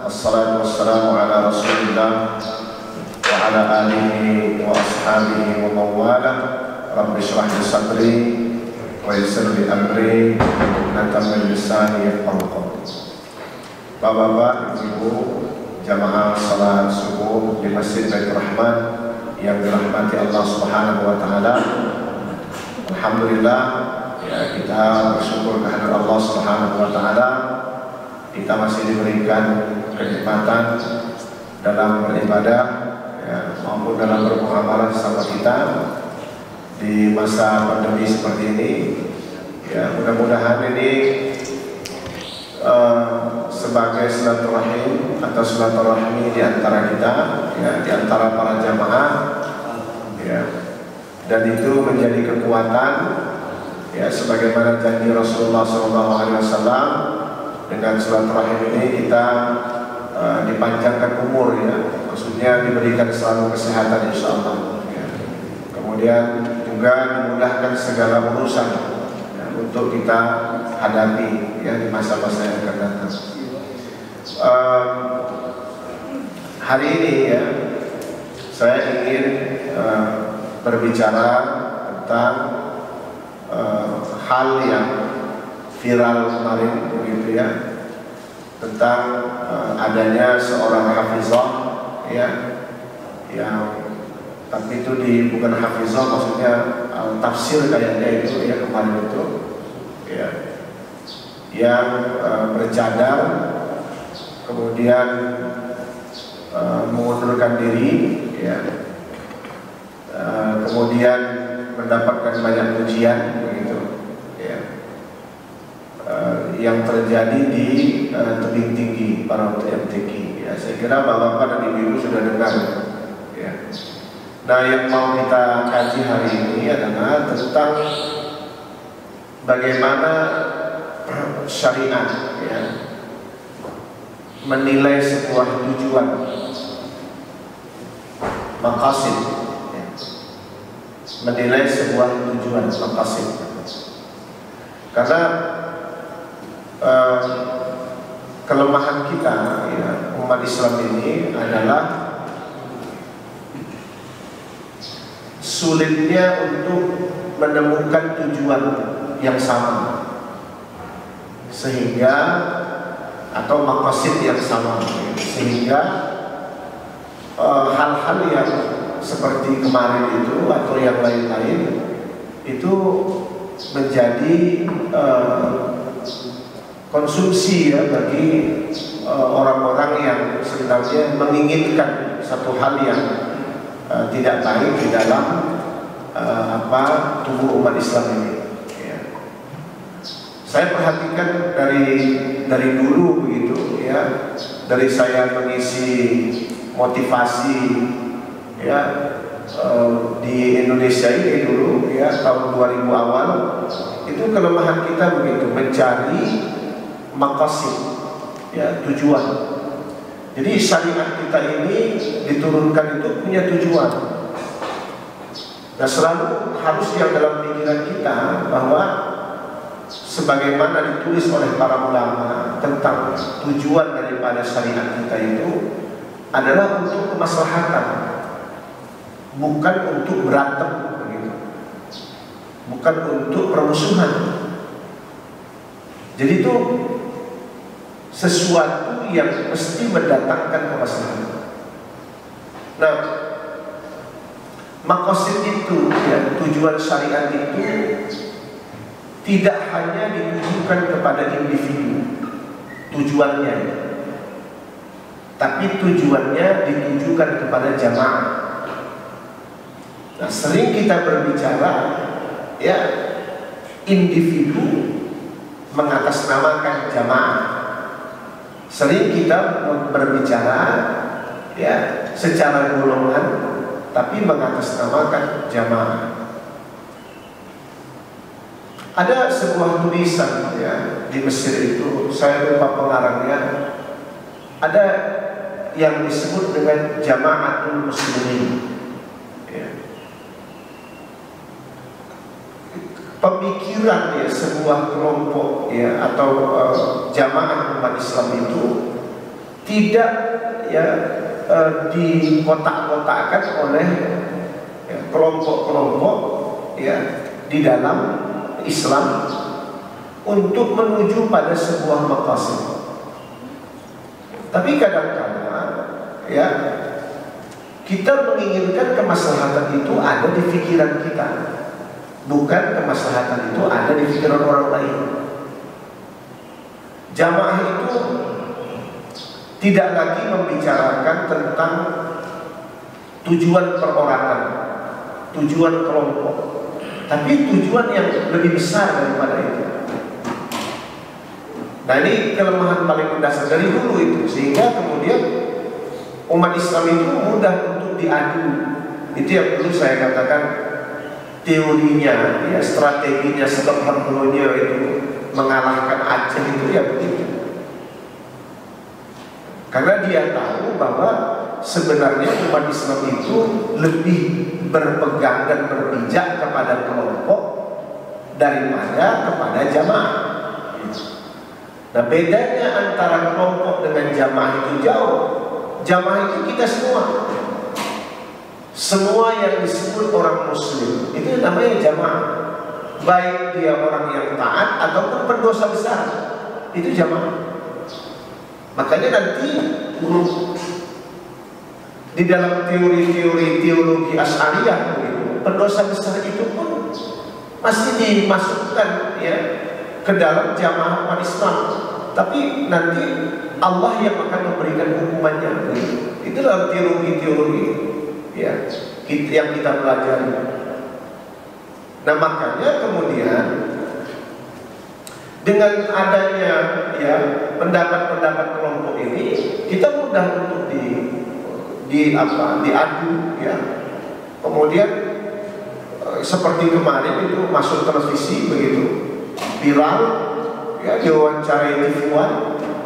wassalatu wassalamu ala rasulillah wa ala alihi wa ashabihi wa mawala. Rabbi shrah li sadri wa yassir li amri wahlul min lisani yafqahu qawli. Bapak-bapak, ibu, jamaah salat subuh di Masjid Baitur Rahman yang dirahmati Allah Subhanahu wa taala. Alhamdulillah, ya, kita bersyukur kehadirat Allah Subhanahu wa taala. Kita masih diberikan kenikmatan dalam beribadah, ya, maupun dalam bermuamalah sama kita di masa pandemi seperti ini. Ya, mudah-mudahan ini sebagai silaturahim atau silaturahmi di antara kita, ya, di antara para jamaah, ya, dan itu menjadi kekuatan, ya, sebagaimana janji Rasulullah SAW. Dengan silaturahim ini kita dipanjangkan umur, ya, maksudnya diberikan selalu kesehatan insyaallah, ya. Kemudian juga dimudahkan segala urusan, ya, untuk kita hadapi, ya, di masa-masa yang akan datang. Hari ini, ya, saya ingin berbicara tentang hal yang viral kemarin, begitu, ya, tentang adanya seorang hafizah, ya, yang tapi itu bukan hafizah, maksudnya tafsir kayaknya itu, ya, kemarin itu, ya, yang bercadar kemudian mengundurkan diri, ya, kemudian mendapatkan banyak pujian, begitu, ya, yang terjadi di tebing tinggi para MTQ, ya. Saya kira bapak-bapak dan ibu-ibu sudah dengar, ya. Nah, yang mau kita kaji hari ini adalah tentang bagaimana syariat, ya, menilai sebuah tujuan, maqasid, ya. Menilai sebuah tujuan, maqasid. Karena kelemahan kita, ya, umat Islam ini adalah sulitnya untuk menemukan tujuan yang sama, sehingga atau maqasid yang sama, sehingga hal-hal yang seperti kemarin itu atau yang lain-lain itu menjadi konsumsi, ya, bagi orang-orang yang sebenarnya menginginkan satu hal yang tidak baik di dalam tubuh umat Islam ini, ya. Saya perhatikan dari dulu, begitu, ya, dari saya mengisi motivasi, ya, di Indonesia ini dulu, ya, tahun 2000 awal itu kelemahan kita begitu, mencari maqasid, ya, tujuan. Jadi syariat kita ini diturunkan itu punya tujuan. Nah, selalu harus yang dalam pikiran kita bahwa sebagaimana ditulis oleh para ulama tentang tujuan daripada syariat kita itu adalah untuk kemaslahatan, bukan untuk berantem, begitu, bukan untuk permusuhan. Jadi itu sesuatu yang mesti mendatangkan kemaslahatan. Nah, maqasid itu, ya, tujuan syariat itu tidak hanya ditujukan kepada individu tujuannya, tapi tujuannya ditujukan kepada jamaah. Nah, sering kita berbicara, ya, individu mengatasnamakan jamaah. Sering kita berbicara, ya, secara golongan, tapi mengatasnamakan jamaah. Ada sebuah tulisan, ya, di Mesir itu, saya lupa pengarangnya, ada yang disebut dengan Jamaatul Muslimin, ya. Pemikiran, ya, sebuah kelompok, ya, atau jamaah umat Islam itu tidak ya dikotak-kotakkan oleh kelompok-kelompok ya di dalam Islam untuk menuju pada sebuah maqasid. Tapi kadang-kadang ya kita menginginkan kemaslahatan itu ada di pikiran kita, bukan kemaslahatan itu ada di pikiran orang lain. Jamaah itu tidak lagi membicarakan tentang tujuan perorangan, tujuan kelompok, tapi tujuan yang lebih besar daripada itu. Nah, ini kelemahan paling mendasar dari dulu itu, sehingga kemudian umat Islam itu mudah untuk diadu. Itu yang dulu saya katakan teorinya, ya, strateginya Soeharto itu mengalahkan Aceh itu ya begitu. Karena dia tahu bahwa sebenarnya umat Islam itu lebih berpegang dan berpijak kepada kelompok daripada kepada jamaah. Nah, bedanya antara kelompok dengan jamaah itu jauh. Jamaah itu kita semua. Semua yang disebut orang muslim itu namanya jamaah. Baik dia orang yang taat ataupun berdosa besar, itu jamaah. Makanya nanti di dalam teori-teori teologi Asy'ariyah pendosa besar itu pun masih dimasukkan ya ke dalam jamaah umat Islam. Tapi nanti Allah yang akan memberikan hukumannya. Itu dalam teologi-teologi ya yang kita pelajari. Nah, makanya kemudian dengan adanya ya pendapat-pendapat kelompok ini, kita mudah untuk diadu ya. Kemudian seperti kemarin itu masuk televisi begitu viral ya, diwawancarai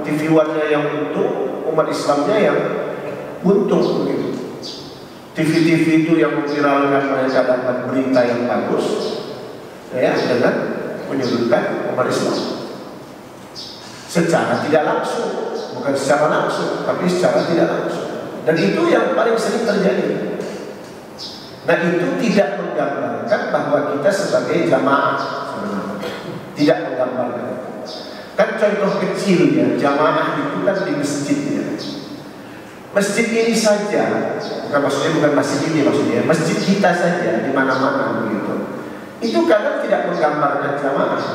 TV One-nya yang untung, umat Islamnya yang buntung begitu. TV itu yang memviralkan mereka dapat berita yang bagus ya, dengan menyudutkan umat Islam secara tidak langsung, bukan secara langsung, tapi secara tidak langsung. Dan itu yang paling sering terjadi. Nah, itu tidak menggambarkan bahwa kita sebagai jamaah sebenarnya. Tidak menggambarkan. Kan contoh kecilnya jamaah itu kan di masjidnya. Masjid ini saja, bukan masjid ini maksudnya, masjid kita saja di mana-mana begitu. Itu kadang tidak menggambarkan jamaah.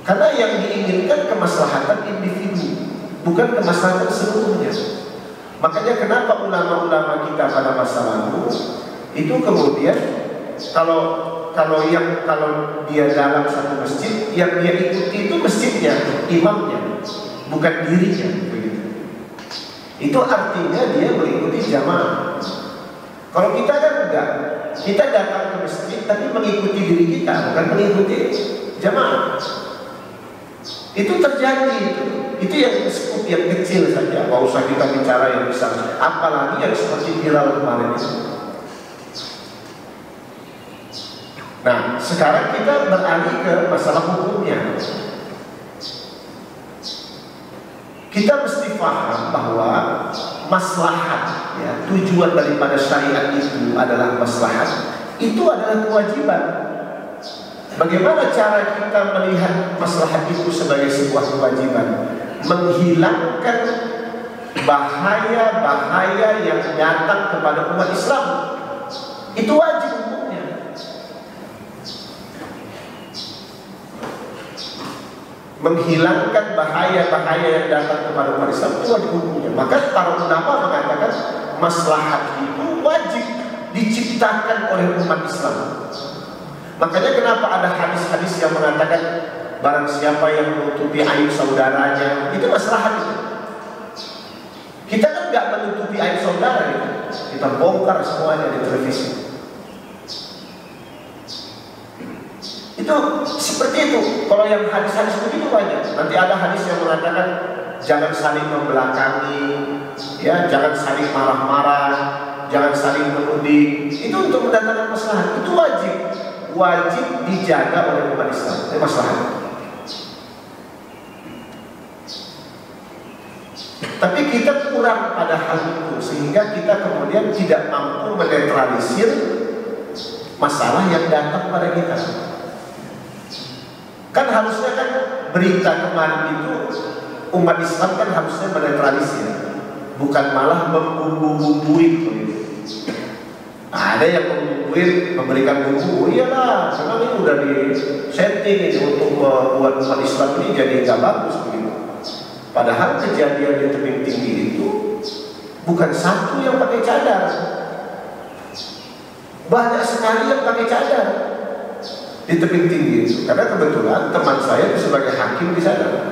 Karena yang diinginkan kemaslahatan individu, bukan kemaslahatan seluruhnya. Makanya kenapa ulama-ulama kita pada masa lalu itu kemudian kalau dia dalam satu masjid, yang dia ikuti itu masjidnya, imamnya, bukan dirinya. Itu artinya dia mengikuti jamaah. Kalau kita kan enggak, kita datang ke masjid tapi mengikuti diri kita, bukan mengikuti jamaah. Itu terjadi, itu yang skup yang kecil saja. Nggak usah kita bicara yang besar, apalagi yang seperti viral kemarin itu. Nah, sekarang kita beralih ke masalah hukumnya. Kita mesti paham bahwa maslahat, ya, tujuan daripada syariat itu adalah maslahat, itu adalah kewajiban. Bagaimana cara kita melihat maslahat itu sebagai sebuah kewajiban? Menghilangkan bahaya-bahaya yang datang kepada umat Islam. Itu wajib hukumnya. Menghilangkan bahaya-bahaya yang datang kepada umat Islam itu wajib hukumnya. Maka para ulama mengatakan maslahat itu wajib diciptakan oleh umat Islam. Makanya kenapa ada hadis-hadis yang mengatakan barang siapa yang menutupi aib saudaranya, itu maslahat itu. Kita kan nggak menutupi aib saudara itu. Kita bongkar semuanya di televisi. Itu seperti itu. Kalau yang hadis-hadis begitu banyak. Nanti ada hadis yang mengatakan jangan saling membelakangi, ya, jangan saling marah-marah, jangan saling menuding. Itu untuk mendatangkan maslahat. Itu wajib dijaga oleh umat Islam. Itu maslahat. Tapi kita kurang pada hal itu, sehingga kita kemudian tidak mampu menetralisir masalah yang datang pada kita. Kan harusnya kan berita kemarin itu umat Islam kan harusnya menetralisir, bukan malah membumbu-bumbuin begitu. Ada yang membumbuin, memberikan bumbu, iyalah, karena ini udah di setting ini untuk membuat umat Islam ini jadi nggak bagus begitu. Padahal kejadian di tebing tinggi itu bukan satu yang pakai cadar, banyak sekali yang pakai cadar di tebing tinggi itu. Karena kebetulan teman saya sebagai hakim di sana,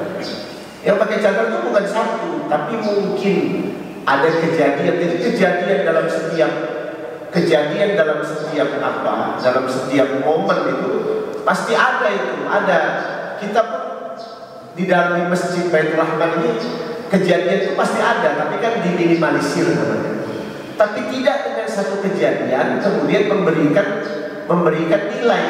yang pakai cadar itu bukan satu, tapi mungkin ada kejadian. Jadi kejadian dalam setiap momen itu pasti ada itu. Ada, kita pun di dalam masjid Baitur Rahman ini kejadian itu pasti ada, tapi kan diminimalisir namanya. Tapi tidak dengan satu kejadian kemudian memberikan nilai.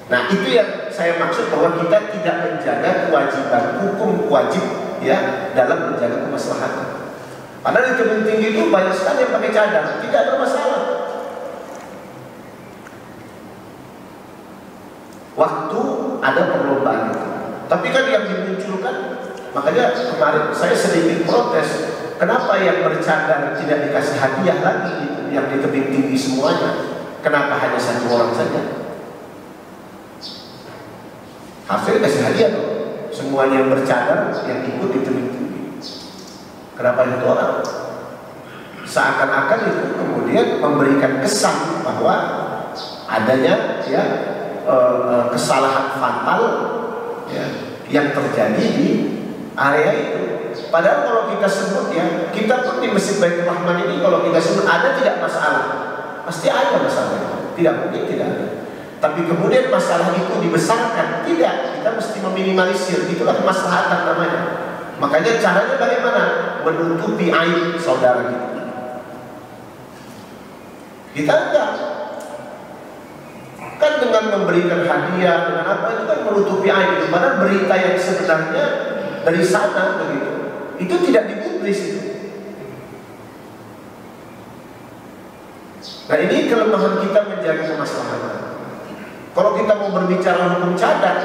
Nah, itu yang saya maksud, bahwa kita tidak menjaga kewajiban hukum wajib ya dalam menjaga kemaslahatan. Padahal di tebing tinggi itu banyak sekali yang pakai cadar, tidak ada masalah. Waktu ada perlombaan itu. Tapi kan yang dimunculkan, makanya kemarin saya sedikit protes, kenapa yang bercadar tidak dikasih hadiah lagi gitu, yang di tebing tinggi semuanya, kenapa hanya satu orang saja? Hasil kasih hadiah dong, semuanya yang bercadar yang ikut di tebing tinggi. Kenapa satu orang? Seakan-akan itu kemudian memberikan kesan bahwa adanya ya kesalahan fatal ya, yang terjadi di area itu. Padahal kalau kita sebut ya, kita pun di Masjid Baitur Rahman ini kalau kita sebut ada tidak masalah, pasti ada masalah, tidak mungkin tidak ada. Tapi kemudian masalah itu dibesarkan, tidak, kita mesti meminimalisir, itulah kemaslahatan namanya. Makanya caranya bagaimana? Menutupi aib saudara kita. Kita enggak. Kan dengan memberikan hadiah, dengan apa itu kan menutupi aib. Padahal berita yang sebenarnya dari sana begitu, itu tidak dipublis itu. Nah, ini kelemahan kita menjaga kemaslahatan. Kalau kita mau berbicara hukum cadar,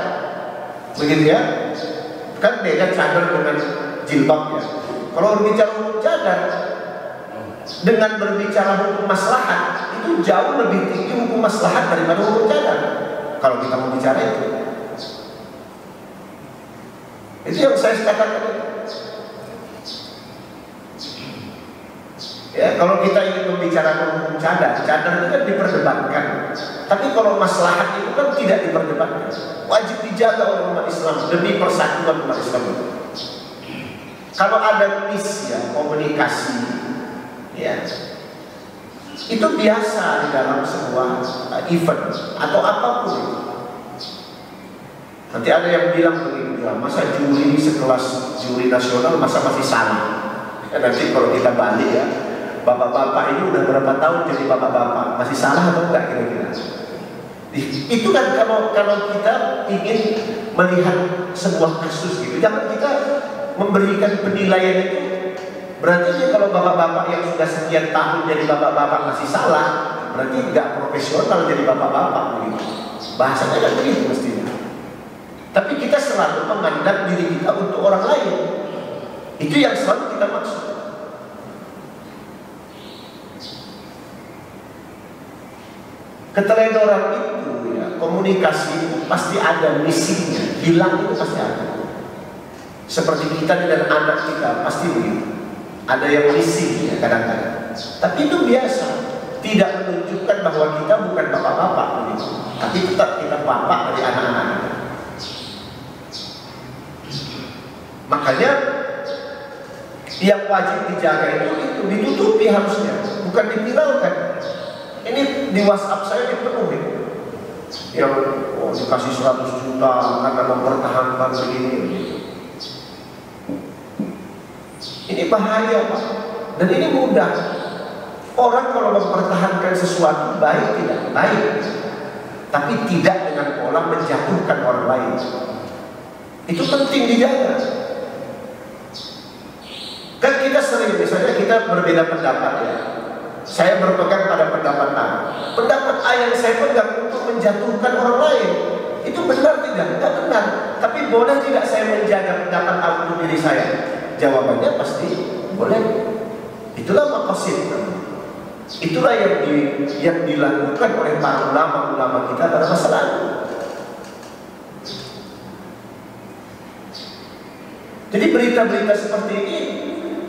begitu ya, kan beda cadar dengan jilbab ya. Kalau berbicara hukum cadar dengan berbicara hukum maslahat, itu jauh lebih tinggi hukum maslahat daripada hukum cadar. Kalau kita mau bicara itu yang saya katakan. Ya, kalau kita ingin membicarakan hukum cadar, cadar itu kan diperdebatkan. Tapi kalau maslahat itu kan tidak diperdebatkan. Wajib dijaga oleh umat Islam demi persatuan umat Islam. Kalau ada miss ya, komunikasi, ya, itu biasa di dalam sebuah event atau apapun. Nanti ada yang bilang begini, masa juri sekelas juri nasional masa masih salah? Ya, nanti kalau kita balik ya, bapak-bapak ini udah berapa tahun jadi bapak-bapak, masih salah atau enggak kira-kira? Itu kan kalau kita ingin melihat sebuah kasus gitu, jangan kita memberikan penilaian itu. Berarti kalau bapak-bapak yang sudah sekian tahun jadi bapak-bapak masih salah, berarti nggak profesional jadi bapak-bapak begitu. Bahasanya kan begitu mestinya. Tapi kita selalu memandang diri kita untuk orang lain. Itu yang selalu kita maksud. Keteledoran itu ya, komunikasi itu pasti ada misinya, hilang itu pasti ada. Seperti kita dengan anak kita pasti begitu. Ada yang misi ya kadang-kadang. Tapi itu biasa, tidak menunjukkan bahwa kita bukan bapak-bapak begitu. Tapi tetap kita bapak dari anak-anak kita. Makanya yang wajib dijaga itu ditutupi harusnya, bukan diviralkan. Ini di WhatsApp saya dipenuhi yang dikasih 100 juta karena mempertahankan begini. Ini bahaya Pak, dan ini mudah. Orang kalau mempertahankan sesuatu baik tidak baik, tapi tidak dengan pola menjatuhkan orang lain. Itu penting dijaga. saja, misalnya kita berbeda pendapat ya. Saya berpegang pada pendapat A. Pendapat A yang saya pegang untuk menjatuhkan orang lain, itu benar tidak? Tidak benar. Tapi boleh tidak saya menjaga pendapat A untuk diri saya? Jawabannya pasti boleh. Itulah maqasid. Itulah yang dilakukan oleh para ulama-ulama kita pada masa lalu. Jadi berita-berita seperti ini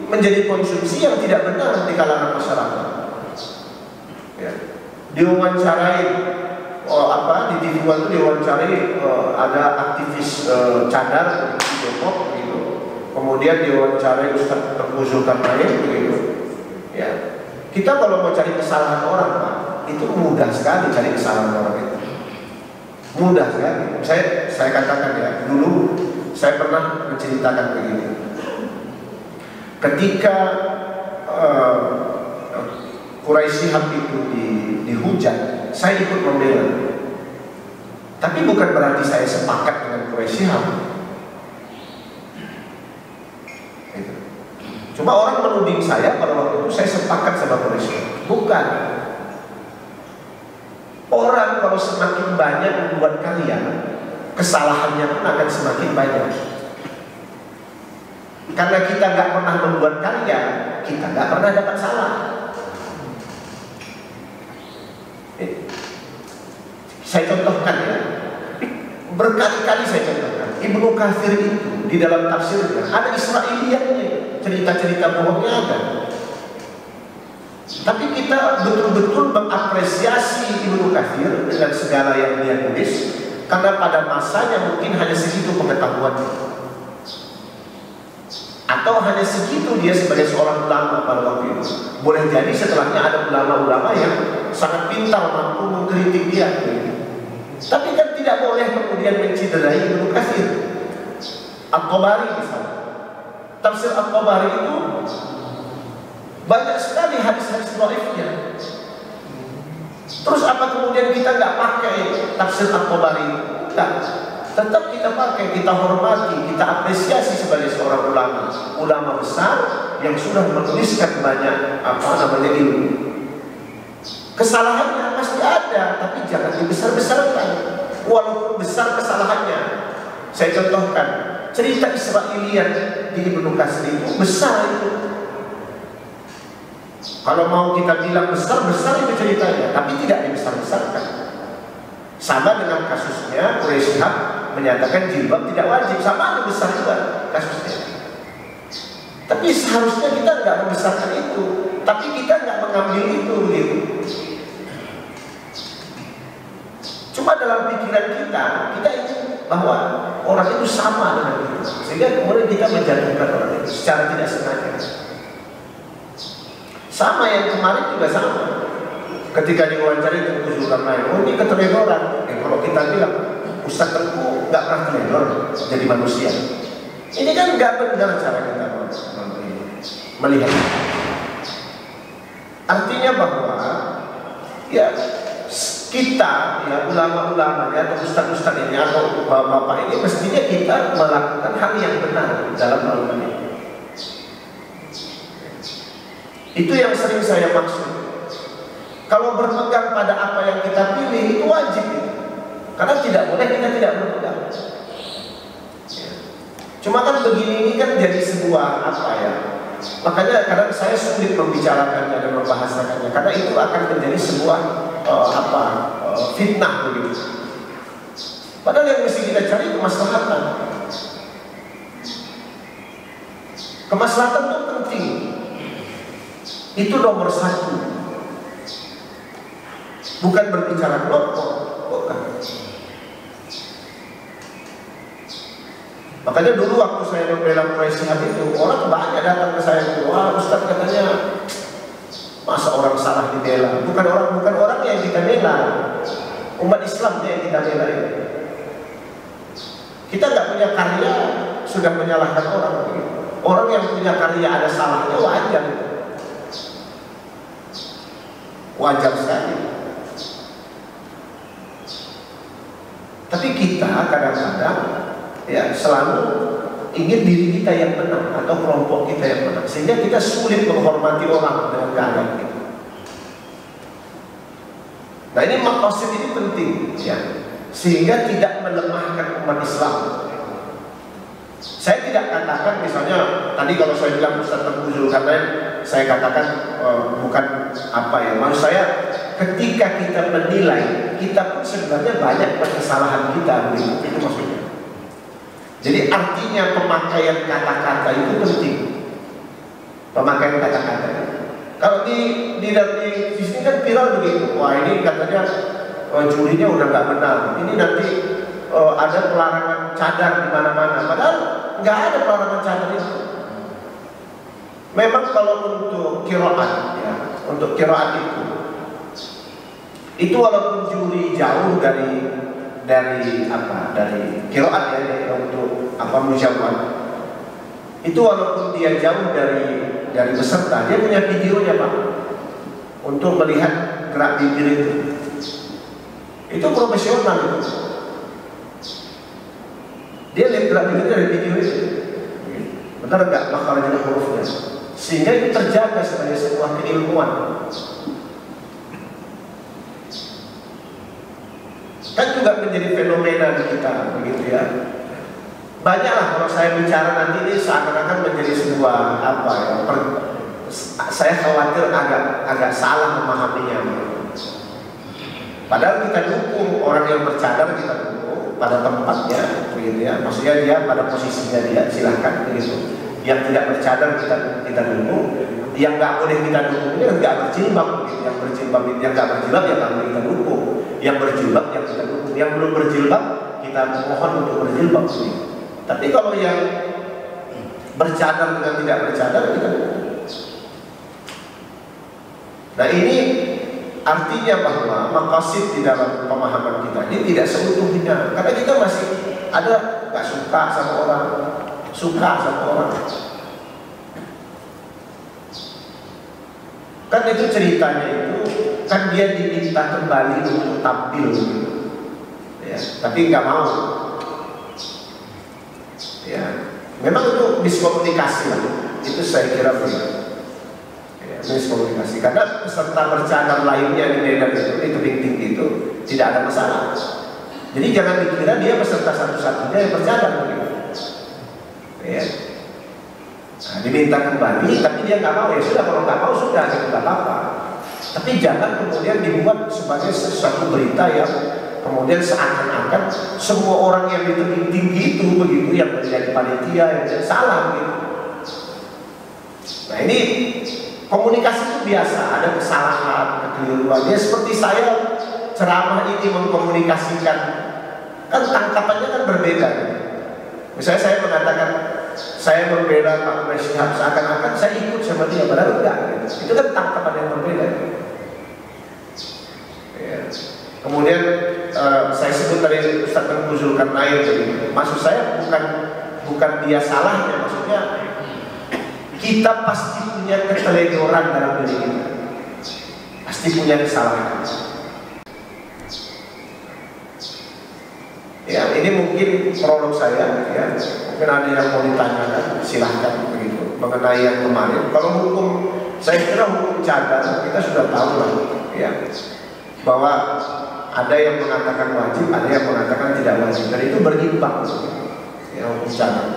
menjadi konsumsi yang tidak benar di kalangan masyarakat. Ya. Diwawancarai di TV One itu diwawancarai ada aktivis cadar di Depok gitu. Kemudian diwawancarai Ustaz Tengku Zulkarnain begitu. Ya. Kita kalau mau cari kesalahan orang, Pak, itu mudah sekali cari kesalahan orang itu. Mudah sekali. Saya katakan ya, dulu saya pernah menceritakan begini. Ketika Quraisy Shihab itu dihujat, saya ikut membela. Tapi bukan berarti saya sepakat dengan Quraisy Shihab. Cuma orang menuding saya pada waktu itu saya sepakat sama Quraisy Shihab. Bukan. Orang kalau semakin banyak membuat karya, kesalahannya pun akan semakin banyak. Karena kita nggak pernah membuat karya, kita nggak pernah dapat salah. Saya contohkan ya, berkali-kali saya contohkan. Ibnu Katsir itu di dalam tafsirnya ada Israiliyatnya, cerita-cerita bohongnya ada. Tapi kita betul-betul mengapresiasi Ibnu Katsir dengan segala yang dia tulis, karena pada masanya mungkin hanya segitu pengetahuannya, atau hanya segitu dia sebagai seorang ulama pada waktu itu. Boleh jadi setelahnya ada ulama-ulama yang sangat pintar mampu mengkritik dia. Tapi kan tidak boleh kemudian menciderai Ibnu Katsir. At-Tabari misalnya, tafsir At-Tabari itu banyak sekali hadis-hadis dhaifnya. Terus apa kemudian kita nggak pakai tafsir At-Tabari? Tidak. Tetap kita pakai, kita hormati, kita apresiasi sebagai seorang ulama besar yang sudah menuliskan banyak ilmu. Kesalahannya pasti ada, tapi jangan dibesar-besarkan. Walaupun besar kesalahannya, saya contohkan cerita Israiliyat di Ibnu Katsir itu besar itu. Kalau mau kita bilang besar itu ceritanya, tapi tidak dibesar-besarkan. Sama dengan kasusnya Quraisy Shihab menyatakan jilbab tidak wajib, sama ada besar juga kasusnya. Tapi seharusnya kita nggak membesarkan itu, tapi kita nggak mengambil itu gitu. Cuma dalam pikiran kita ingin bahwa orang itu sama dengan kita, sehingga kemudian kita menjatuhkan orang itu secara tidak sengaja. Sama yang kemarin juga sama. Ketika diwawancari Tengku Zulkarnain, oh ini keteledoran. Kalau kita bilang Ustaz Tengku nggak pernah teledor jadi manusia, ini kan nggak benar cara kita melihat. Artinya bahwa ya kita ya ulama-ulamanya atau ustaz-ustaz ini atau bapak-bapak ini mestinya kita melakukan hal yang benar dalam hal ini. Itu yang sering saya maksud. Kalau berpegang pada apa yang kita pilih itu wajib, karena tidak boleh kita tidak berpegang. Cuma kan begini ini kan jadi sebuah makanya kadang saya sulit membicarakannya dan membahasakannya, karena itu akan menjadi sebuah fitnah begitu. Padahal yang mesti kita cari kemaslahatan. Kemaslahatan itu penting. Itu nomor satu. Bukan berbicara kelompok, bukan. Makanya dulu waktu saya membela Quraisy Shihab itu, orang banyak datang ke saya, wah Ustaz katanya masa orang salah dibela. Bukan orang yang kita bela, umat Islam yang kita bela ini. Kita nggak punya karya sudah menyalahkan orang. Orang yang punya karya ada salahnya wajar. Wajar sekali. Tapi kita kadang-kadang ya selalu ingin diri kita yang menang atau kelompok kita yang menang, sehingga kita sulit menghormati orang dengan keadaan kita. Nah ini maqasid ini penting ya, sehingga tidak melemahkan umat Islam. Saya tidak katakan misalnya tadi kalau saya bilang Ustaz Tengku Zulkarnain, saya katakan bukan apa ya, maksud saya ketika kita menilai, kita pun sebenarnya banyak kesalahan kita, itu maksudnya. Jadi artinya pemakaian kata-kata itu penting. Pemakaian kata-kata. Kalau di sini kan viral begitu. Wah ini katanya jurinya udah nggak benar. Ini nanti ada pelarangan cadar di mana-mana. Padahal nggak ada pelarangan cadar itu. Memang kalau untuk qiraat ya, untuk qiraat itu walaupun juri jauh dari qiraat ya, untuk mujawwad, itu walaupun dia jauh dari peserta, dia punya videonya Pak, untuk melihat gerak bibir itu profesional itu. Dia lihat gerak bibir dari video itu, benar nggak makharajnya hurufnya, sehingga itu terjaga sebagai sebuah keilmuan. Kan juga menjadi fenomena di kita begitu ya. Banyaklah kalau saya bicara nanti ini seakan-akan menjadi sebuah saya khawatir agak salah memahaminya. Padahal kita dukung orang yang bercadar, kita dukung pada tempatnya begitu ya. Maksudnya dia pada posisinya dia silahkan begitu. Yang tidak bercadar kita dukung. Yang nggak boleh kita dukung ini nggak berjilbab begitu. Yang berjilbab yang nggak berjilbab ya nggak boleh kita dukung. Yang berjilbab yang kita dukung. Yang belum berjilbab kita mohon untuk berjilbab sih. Tapi kalau yang bercadar dengan tidak bercadar kita dukung. Nah ini artinya bahwa maqasid di dalam pemahaman kita ini tidak seutuhnya, karena kita masih ada nggak suka sama orang, suka sama orang. Kan itu ceritanya itu kan dia diminta kembali untuk tampil gitu. Ya, tapi nggak mau. Ya, memang itu miskomunikasi lah. Itu saya kira benar. Ya, miskomunikasi. Karena peserta bercadar lainnya di Medan itu, di tebing tinggi itu tidak ada masalah. Jadi jangan dikira dia peserta satu-satunya yang bercadar begitu. Ya. Nah, diminta kembali, tapi dia nggak mau. Ya sudah, kalau nggak mau sudah, nggak apa-apa. Tapi jangan kemudian dibuat sebagai sesuatu berita yang kemudian seakan-akan semua orang yang di tebing tinggi itu begitu, yang menjadi panitia, yang menjadi salah gitu. Nah ini komunikasi itu biasa, ada kesalahan, kekeliruan. Ya seperti saya ceramah ini mengkomunikasikan, kan tangkapannya kan berbeda. Gitu. Misalnya saya mengatakan saya membela Pak Umar Syihab, seakan-akan saya ikut sama dia, padahal enggak. Gitu. Itu kan tangkapan yang berbeda. Gitu. Ya. Kemudian saya sebut tadi Ustaz Tengku Zulkarnain, maksud saya bukan dia salahnya, maksudnya kita pasti punya keteledoran dalam diri kita, pasti punya kesalahan. Ya ini mungkin prolog saya, ya mungkin ada yang mau ditanyakan, silahkan begitu mengenai yang kemarin. Kalau hukum, saya kira hukum cadar kita sudah tahu lah, ya bahwa ada yang mengatakan wajib, ada yang mengatakan tidak wajib, dan itu berimbang ya, hukum cadar.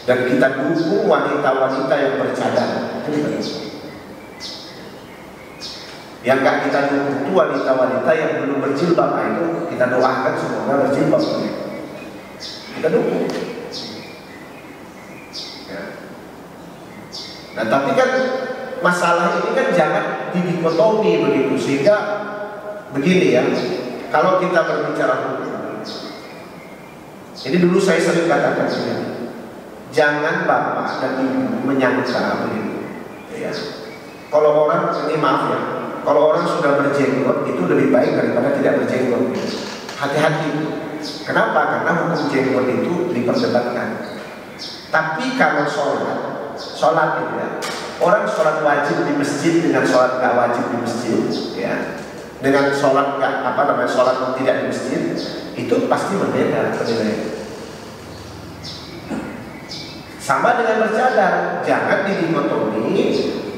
Dan kita dukung wanita-wanita yang bercadar. Yang nggak kita dukung itu wanita-wanita yang belum berjilbab, itu kita doakan semoga berjilbab. Kita dukung. Ya. Nah tapi kan masalah ini kan jangan didikotomi begitu, sehingga begini ya, kalau kita berbicara hukum, ini dulu saya sering katakan ya, jangan bapak dan ibu menyangka begitu, ya. Kalau orang, ini maaf ya, kalau orang sudah berjenggot itu lebih baik daripada tidak berjenggot. Hati-hati. Kenapa? Karena hukum jenggot itu diperdebatkan. Tapi kalau sholat itu ya, orang sholat wajib di masjid dengan sholat nggak wajib di masjid, ya. Dengan sholat sholat tidak di masjid itu pasti berbeda penilaian. Sama dengan bercadar, jangan didikotomi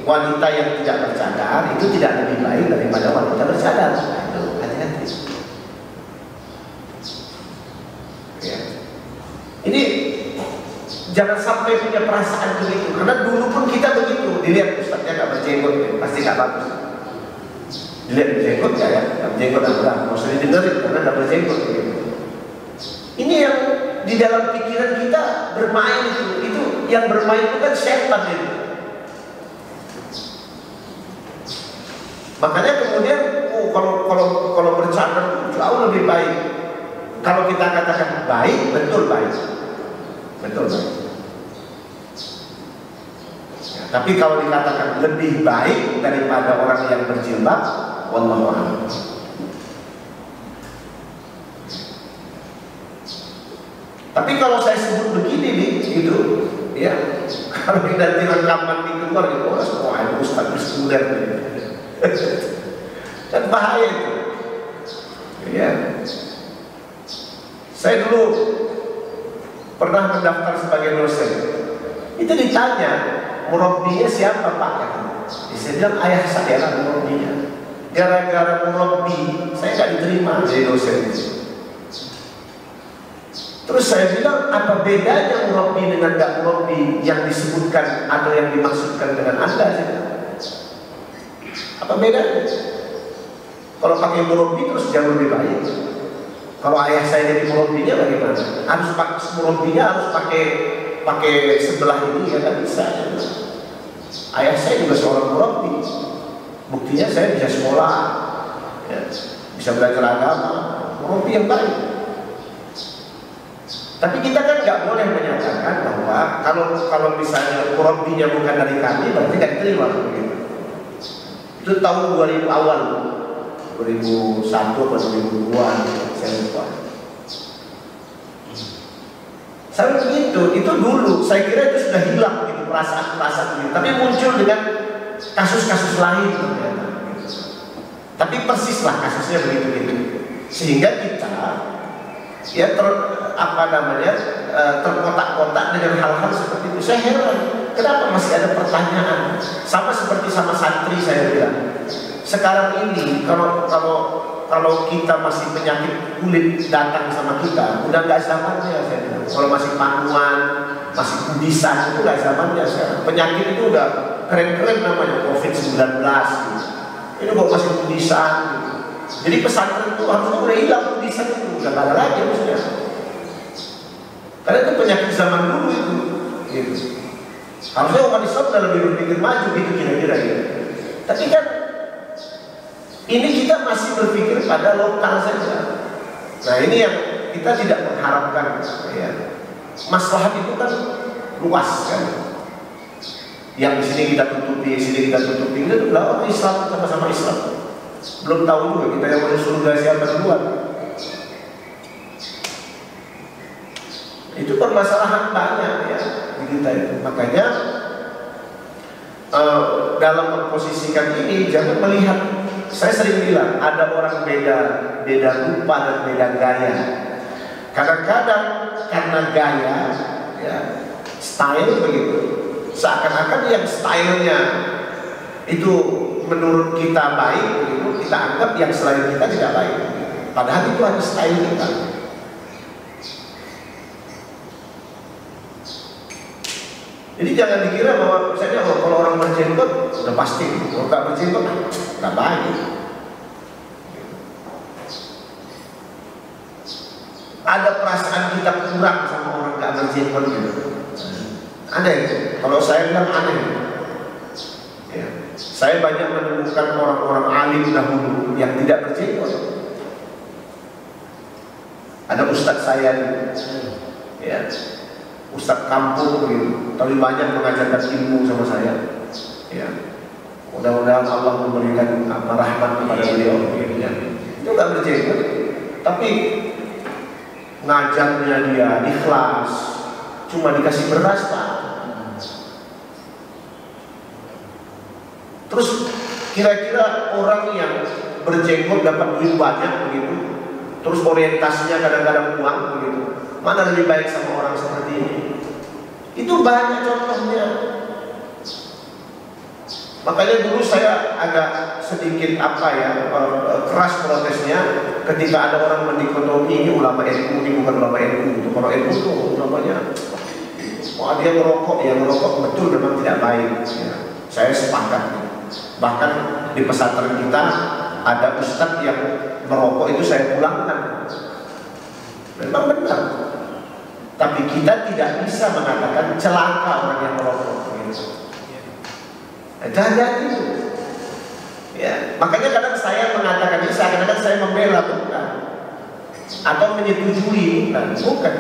wanita yang tidak bercadar itu tidak lebih baik daripada wanita bercadar. Itu hati-hati. Ya. Ini jangan sampai punya perasaan begitu, karena dulu pun kita begitu. Dilihat ustaznya nggak berjenggot, pasti nggak bagus. Dilihat berjenggot ya, nggak berjenggot apa? Mau sering dengerin karena nggak berjenggot begitu. Ini yang di dalam pikiran kita bermain itu yang bermain itu kan setan itu. Makanya kemudian kalau bercadar jauh lebih baik. Kalau kita katakan baik, betul baik. Betul baik. Ya, tapi kalau dikatakan lebih baik daripada orang yang berjilbab, wallahu a'lam. Tapi kalau saya sebut begini nih, gitu, ya, kalau nanti rekaman di keluar, gitu, oh, semua ada ustaz bersemuler, kan bahaya itu. Ya, saya dulu pernah mendaftar sebagai dosen. Itu ditanya, murabbinya siapa Pak? Saya bilang ayah saya lah murabbinya. Gara-gara murabbi, saya nggak diterima jadi dosen. Terus saya bilang, apa bedanya murabbi dengan gak murabbi yang disebutkan atau yang dimaksudkan dengan Anda? Apa bedanya? Kalau pakai murabbi terus jauh lebih baik. Kalau ayah saya jadi murabbinya bagaimana? Harus pakai murabbinya harus pakai sebelah ini ya kan bisa. Ayah saya juga seorang murabbi. Buktinya saya bisa sekolah, ya, bisa belajar agama, murabbi yang baik. Tapi kita kan nggak boleh menyatakan bahwa kalau misalnya murabbinya bukan dari kami berarti nggak diterima begitu. Itu tahun 2000 awal, 2001 atau 2002 saya lupa. Saya begitu, itu dulu saya kira itu sudah hilang gitu perasaan-perasaan itu. Tapi muncul dengan kasus-kasus lain ternyata. Tapi persislah kasusnya begitu-begitu. Sehingga kita ya terkotak-kotak dengan hal-hal seperti itu. Saya heran, kenapa masih ada pertanyaan? Sama seperti sama santri saya bilang. Sekarang ini kalau kita masih penyakit kulit datang sama kita, udah nggak zamannya saya bilang. Kalau masih panuan, masih kudisan itu nggak zamannya sekarang. Penyakit itu udah keren-keren namanya COVID-19 gitu. Ini kok masih kudisan gitu. Jadi pesantren itu harusnya udah hilang kudisan itu, udah nggak ada lagi maksudnya. Karena itu penyakit zaman dulu itu. Gitu. Harusnya umat Islam udah lebih berpikir maju gitu kira-kira ya. Tapi kan ini kita masih berpikir pada lokal saja. Nah ini yang kita tidak mengharapkan ya. Maslahat itu kan luas kan. Yang di sini kita tutupi, sini kita tutupi. Itu adalah orang Islam sama-sama Islam. Belum tahu juga kita yang masuk surga siapa duluan. Itu permasalahan banyak ya di kita itu. Makanya dalam memposisikan ini jangan melihat. Saya sering bilang ada orang beda rupa dan beda gaya. Kadang-kadang karena gaya, ya, style begitu. Seakan-akan yang stylenya itu menurut kita baik, begitu, kita anggap yang selain kita tidak baik. Padahal itu hanya style kita. Jadi jangan dikira bahwa misalnya kalau orang berjenggot sudah pasti, kalau nggak berjenggot nggak baik. Ada perasaan kita kurang sama orang nggak berjenggot gitu. Ada itu. Kalau saya bilang aneh. Ya. Saya banyak menemukan orang-orang alim dahulu yang tidak berjenggot. Ada ustadz saya, ya. Ustadz kampung gitu, tapi banyak mengajarkan ilmu sama saya. Ya, mudah-mudahan Allah memberikan rahmat kepada beliau. Ya. Itu nggak berjenggot, tapi ngajarnya dia ikhlas, cuma dikasih beras Pak. Terus kira-kira orang yang berjenggot dapat duit banyak begitu, terus orientasinya kadang-kadang uang begitu. Mana lebih baik sama orang seperti ini? Itu banyak contohnya. Makanya dulu saya agak sedikit keras protesnya ketika ada orang mendikotomi ini ulama NU, ini bukan ulama NU. Kalau NU itu ulamanya, dia merokok, betul memang tidak baik. Ya, saya sepakat. Bahkan di pesantren kita ada ustadz yang merokok itu saya pulangkan. Memang benar. Tapi kita tidak bisa mengatakan celaka orang yang merokok. Jangan itu. Ya, makanya kadang saya mengatakan ini, kadang saya membela, bukan, atau menyetujui, bukan.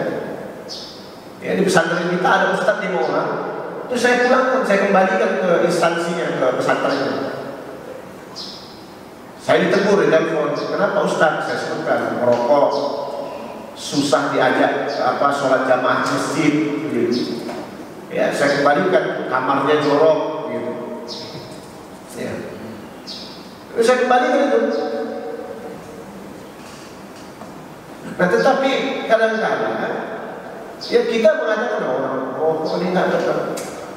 Ya, di pesantren kita ada ustadz yang orang, itu saya pulangkan, saya kembalikan ke instansinya, ke pesantrennya. Saya ditegur di telepon, kenapa ustadz? Saya sebutkan merokok, susah diajak sholat jamaah masjid, gitu. Ya, saya kembalikan, kamarnya jorok, gitu. Ya. Terus saya kembalikan itu. Nah, tetapi kadang-kadang ya kita mengatakan orang merokok ini nggak ada.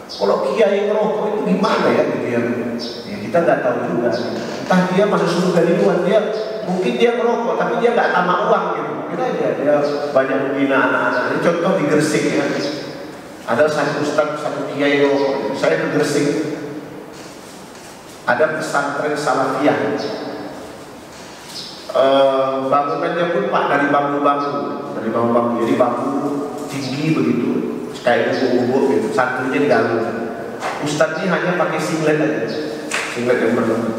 Kalau kiai ngerokok itu gimana ya, gitu ya? Ya kita nggak tahu juga. Entah dia masuk surga di luar, mungkin dia merokok, tapi dia nggak tamak uang gitu. Kita aja dia banyak membina anak-anak. Ini contoh di Gresik ya. Ada satu ustadz, satu kiai ngerokok. Saya ke Gresik. Ada pesantren Salafiyah. Bangunannya pun Pak dari bambu-bambu, jadi bambu tinggi begitu, kayak bubuk-bubuk gitu. Santrinya di dalam. Ustadz ini hanya pakai singlet aja, singlet yang benar.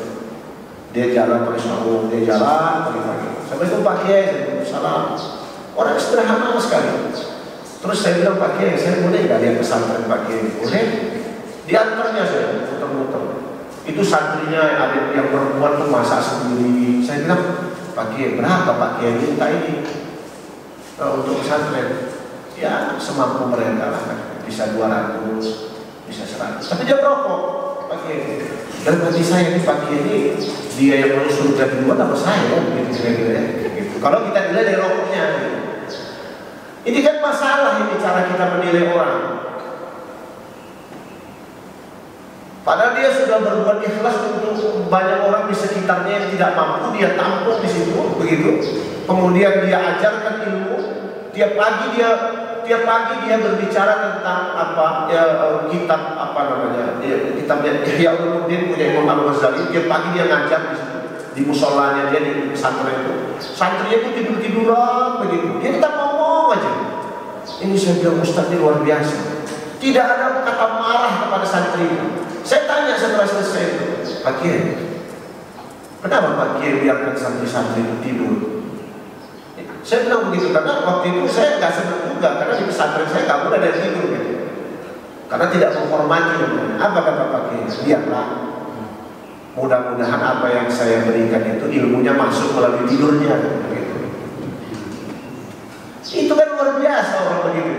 Dia jalan pakai sarung, dia jalan pagi-pagi. Sampai itu Pak Kiai, salam. Orang sederhana sekali. Terus saya bilang, Pak Kiai, saya boleh nggak lihat pesantren Pak Kiai? Boleh. Diantarnya saya muter-muter. Itu santrinya ada yang perempuan tuh masak sendiri. Saya bilang, Pak Kiai, berapa Pak Kiai minta ini untuk pesantren? Ya semampu mereka lah, bisa 200, bisa 100. Tapi dia merokok, Pak Kiai. Dan bagi saya ini Pak Kiai ini dia yang mau surga duluan apa saya? Gitu. Kalau kita nilai dari rokoknya, ini kan masalah ini cara kita menilai orang. Padahal dia sudah berbuat ikhlas untuk banyak orang di sekitarnya yang tidak mampu, dia tampung di situ, begitu. Kemudian dia ajarkan ilmu. Tiap pagi dia berbicara tentang kitab kitabnya Ihya Ulumuddin punya Imam Al-Ghazali. Tiap pagi dia ngajar di situ, di musolanya dia di pesantren itu. Santrinya itu tidur-tiduran begitu. Dia tetap ngomong aja. Ini saya bilang Ustaz ini luar biasa. Tidak ada kata marah kepada santrinya. Saya tanya setelah selesai itu, Pak Kiai, kenapa Pak Kiai biarkan santri-santri itu tidur? Saya bilang begitu karena waktu itu saya nggak senang juga, karena di pesantren saya nggak boleh ada yang tidur gitu. Karena tidak menghormati. Apa kata Pak Kiai? Biarlah. Mudah-mudahan apa yang saya berikan itu ilmunya masuk melalui tidurnya. Gitu. Itu kan luar biasa orang begitu.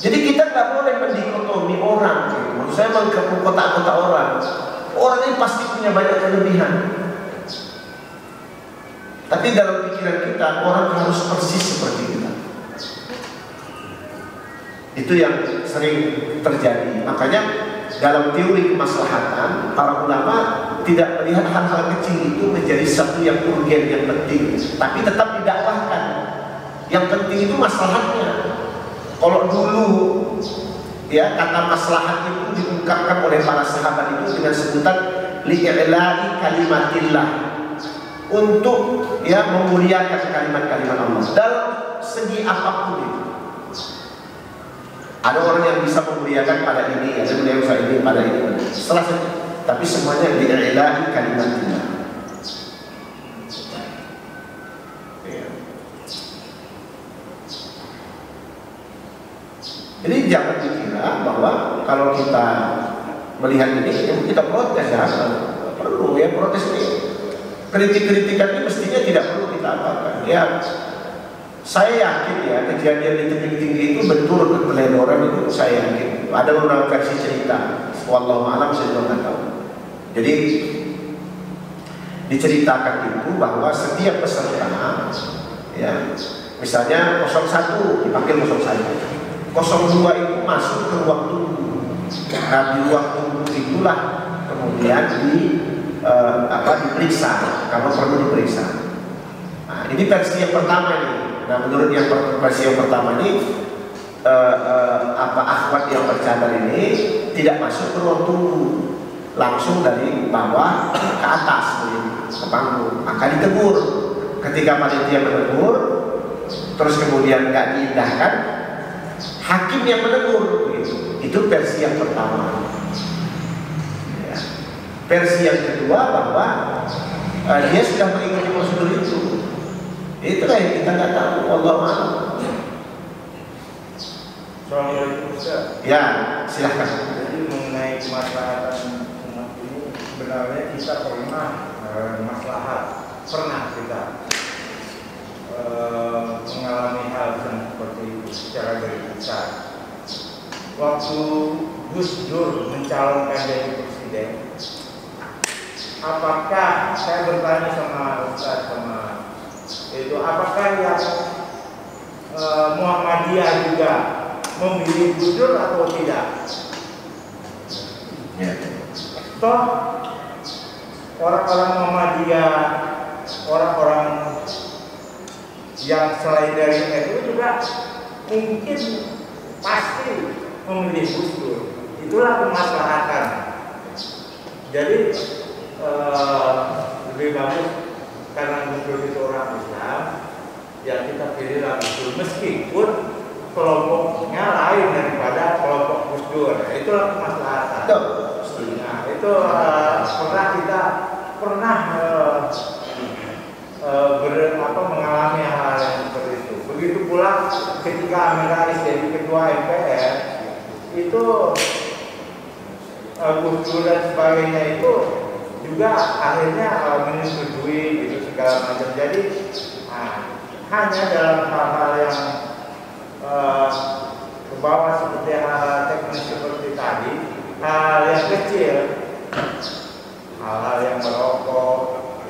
Jadi kita nggak boleh mendikotomi orang, gitu. Maksud saya mengkotak-kotak orang. Orang ini pasti punya banyak kelebihan. Tapi dalam pikiran kita, orang harus persis seperti kita. Itu yang sering terjadi. Makanya dalam teori kemaslahatan, para ulama tidak melihat hal-hal kecil itu menjadi satu yang urgen, yang penting. Tapi tetap didakwahkan. Yang penting itu maslahatnya. Kalau dulu ya kata maslahat itu diungkapkan oleh para sahabat itu dengan sebutan li'i'la'i kalimatillah, untuk ya memuliakan kalimat-kalimat Allah dalam segi apapun itu. Ada orang yang bisa memuliakan pada ini, ada yang bisa ini pada ini. Setelah tapi semuanya li'i'la'i kalimatillah. Jadi jangan dikira bahwa kalau kita melihat ini kita protes ya, perlu ya protes ini. Kritik-kritikan ini mestinya tidak perlu kita apakan. Ya, saya yakin ya kejadian di Tebing Tinggi itu betul keteledoran itu, saya yakin. Ada beberapa versi cerita. Wallahu a'lam, saya juga nggak tahu. Jadi diceritakan itu bahwa setiap peserta, ya misalnya 01 dipanggil 01. 02 itu masuk ke ruang tunggu. Nah, di ruang tunggu itulah kemudian diperiksa kalau perlu diperiksa. Nah, ini versi yang pertama nih. Nah, menurut versi yang pertama ini akhwat yang bercadar ini tidak masuk ke ruang tunggu, langsung dari bawah ke atas ke panggung. Maka ditegur. Ketika panitia menegur, terus kemudian nggak diindahkan, hakim yang menegur. Itu versi yang pertama. Ya. Versi yang kedua bahwa dia sudah mengikuti prosedur itu. Itulah yang kita nggak tahu. Wallahu a'lam. Assalamualaikum Ustaz. Ya, silahkan. Jadi mengenai kemaslahatan umat ini, sebenarnya kita pernah kita mengalami hal yang seperti itu secara garis besar. Waktu Gus Dur mencalonkan jadi presiden, apakah saya bertanya sama Ustaz apakah yang Muhammadiyah juga memilih Gus Dur atau tidak? Ya. Toh orang-orang Muhammadiyah, orang-orang yang selain dari NU juga mungkin pasti memilih Gus Dur. Itulah kemaslahatan. Jadi lebih bagus karena Gus Dur itu orang Islam, ya kita pilihlah Gus Dur meskipun kelompoknya lain daripada kelompok Gus Dur. Itulah kemaslahatan. Nah, itu pernah mengalami hal yang seperti itu. Begitu pula ketika Amin Rais jadi ketua MPR, itu Gus Dur dan sebagainya itu juga akhirnya menyetujui gitu segala macam. Jadi hanya dalam hal-hal yang ke bawah seperti hal teknis seperti tadi, hal yang kecil, hal-hal yang merokok,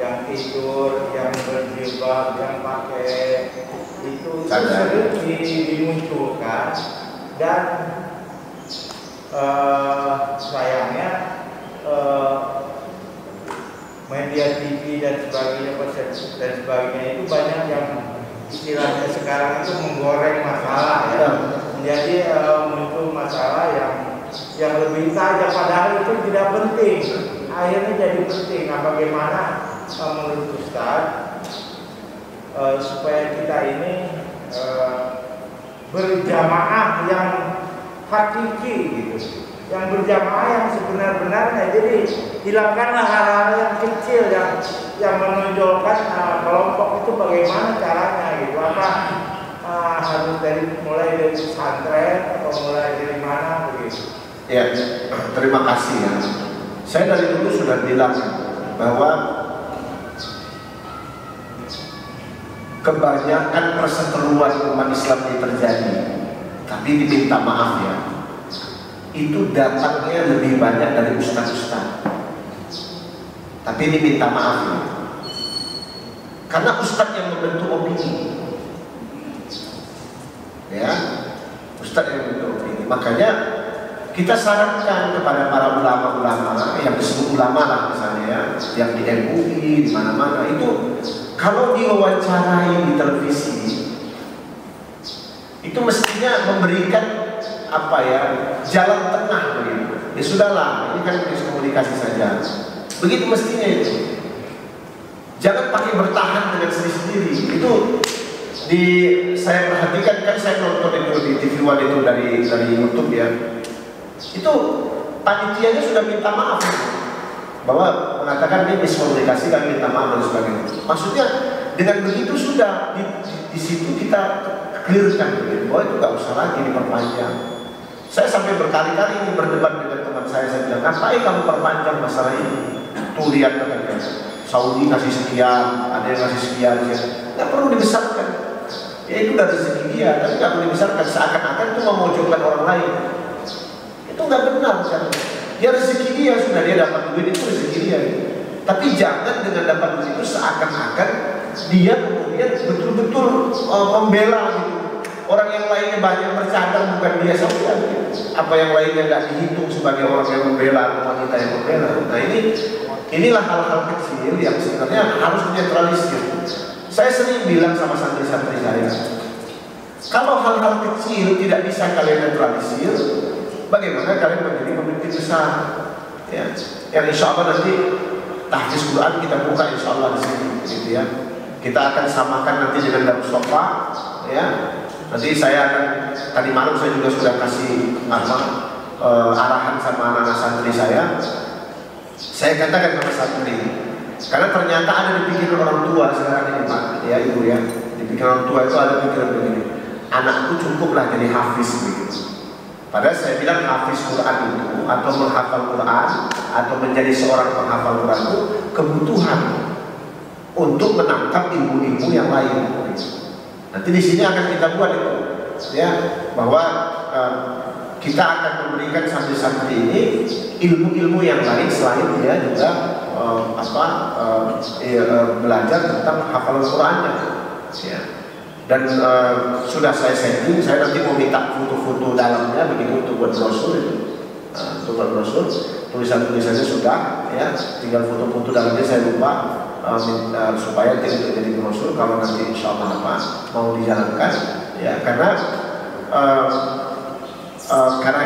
yang tidur, yang berjilbab, yang pakai itu sering dimunculkan dan sayangnya media TV dan sebagainya itu banyak yang istilahnya sekarang itu menggoreng masalah ya. Jadi muncul masalah yang lebih tajam padahal itu tidak penting. Akhirnya jadi penting. Nah, bagaimana menurut Ustaz supaya kita ini berjamaah yang hakiki gitu, yang berjamaah yang sebenar-benarnya. Jadi hilangkanlah hal-hal yang kecil yang menonjolkan kelompok itu bagaimana caranya gitu. Apa harus mulai dari pesantren atau mulai dari mana begitu? Ya, terima kasih ya. Saya dari dulu sudah bilang bahwa kebanyakan perseteruan umat Islam ini terjadi, tapi diminta maaf ya, itu datangnya lebih banyak dari ustaz-ustaz. Tapi diminta maaf ya, karena ustaz yang membentuk opini, ya, ustaz yang membentuk opini. Makanya kita sarankan kepada para ulama-ulama yang disebut ulama lah misalnya ya, yang di MUI di mana-mana itu, kalau diwawancarai di televisi itu mestinya memberikan jalan tengah begitu. Ya sudahlah, ini kan komunikasi saja. Begitu mestinya itu. Jangan pakai bertahan dengan sendiri-sendiri. Itu saya perhatikan, kan saya nonton itu di TV One itu dari YouTube ya. Itu panitianya sudah minta maaf bahwa mengatakan dia miskomunikasi dan minta maaf dan sebagainya. Maksudnya dengan begitu sudah di situ kita clearkan bahwa itu nggak usah lagi diperpanjang. Saya sampai berkali-kali ini berdebat dengan teman saya bilang, ngapain kamu perpanjang masalah ini? Tuh lihat katanya, Saudi kasih sekian, ada yang kasih sekian, nggak perlu dibesarkan. Ya itu dari rezeki dia, tapi nggak perlu dibesarkan seakan-akan itu memojokkan orang lain. Itu nggak benar kan? Ya rezeki dia, sudah dia dapat duit itu rezeki dia. Tapi jangan dengan dapat duit itu seakan-akan dia kemudian betul-betul membela gitu. orang yang lainnya banyak bercadar, bukan dia saja. Apa yang lainnya nggak dihitung sebagai orang yang membela atau wanita yang membela. Nah inilah hal-hal kecil yang sebenarnya harus dinetralisir. Saya sering bilang sama santri-santri saya, kalau hal-hal kecil tidak bisa kalian netralisir, bagaimana kalian menjadi pemimpin besar? Ya, yang insya Allah nanti tahfiz Quran kita buka insya Allah di sini, gitu ya. Kita akan samakan nanti dengan Darus Sofa, ya. Nanti saya akan, tadi malam saya juga sudah kasih arahan sama anak-anak santri saya. Saya katakan sama santri, karena ternyata ada di pikiran orang tua sekarang ini Pak, ya Ibu ya, di pikiran orang tua itu ada pikiran begini, anakku cukuplah jadi hafiz begitu. Padahal saya bilang hafiz Quran itu atau menghafal Quran atau menjadi seorang penghafal Quran itu kebutuhan untuk menangkap ilmu-ilmu yang lain. Nanti di sini akan kita buat itu, ya, bahwa kita akan memberikan santri-santri ini ilmu-ilmu yang lain selain dia juga belajar tentang hafalan Qurannya, ya. Dan sudah saya setting, saya nanti mau minta foto-foto dalamnya begitu untuk buat brosur itu, untuk buat brosur, tulisan-tulisannya sudah, ya, tinggal foto-foto dalamnya saya lupa. Supaya tidak jadi brosur kalau nanti insya Allah mau dijalankan, ya, karena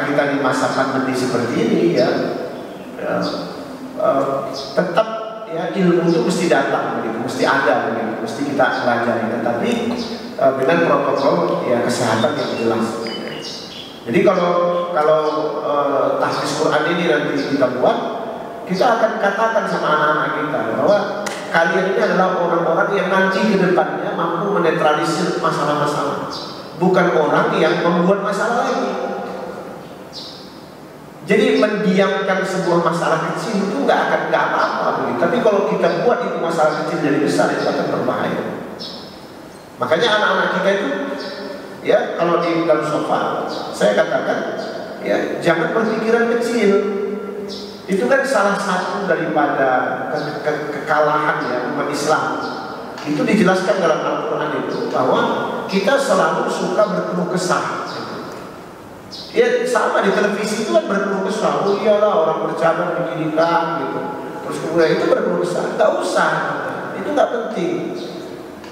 kita di masa pandemi seperti ini, ya, tetap, ya, ilmu itu mesti datang begitu, mesti ada begitu, mesti kita pelajari, tetapi dengan protokol, ya, kesehatan yang jelas. Jadi kalau tahfiz Quran ini nanti kita buat, kita akan katakan sama anak-anak kita bahwa kalian ini adalah orang-orang yang nanti ke depannya mampu menetralisir masalah-masalah, bukan orang yang membuat masalah lagi. Jadi mendiamkan sebuah masalah kecil itu nggak apa-apa, tapi kalau kita buat itu masalah kecil jadi besar, itu akan berbahaya. Makanya anak-anak kita itu, ya, kalau di dalam sofa saya katakan, ya, jangan berpikiran kecil. Itu kan salah satu daripada kekalahan, ya, umat Islam. Itu dijelaskan dalam Al-Quran itu bahwa kita selalu suka berkeluh kesah. Ya, sama di televisi itu kan berkeluh kesah. Oh iyalah orang bercadar begini kan gitu. Terus kemudian itu berkeluh kesah. Gak usah, itu gak penting.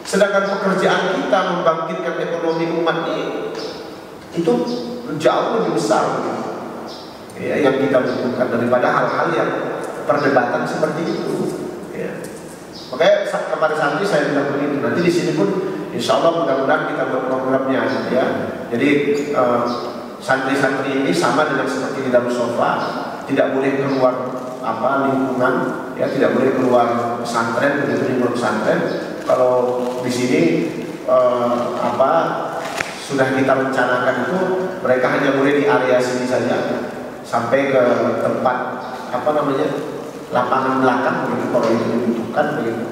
Sedangkan pekerjaan kita membangkitkan ekonomi umat ini itu jauh lebih besar, gitu, ya, yang kita butuhkan daripada hal-hal yang perdebatan seperti itu, ya. Makanya kepada santri saya bilang begitu. Nanti di sini pun insya Allah mudah-mudahan kita buat programnya, ya. Jadi santri-santri ini sama dengan seperti di dalam sofa, tidak boleh keluar lingkungan, ya, tidak boleh keluar pesantren, begitu di pesantren. Kalau di sini sudah kita rencanakan itu mereka hanya boleh di area sini saja sampai ke tempat lapangan belakang begitu kalau itu dibutuhkan begitu.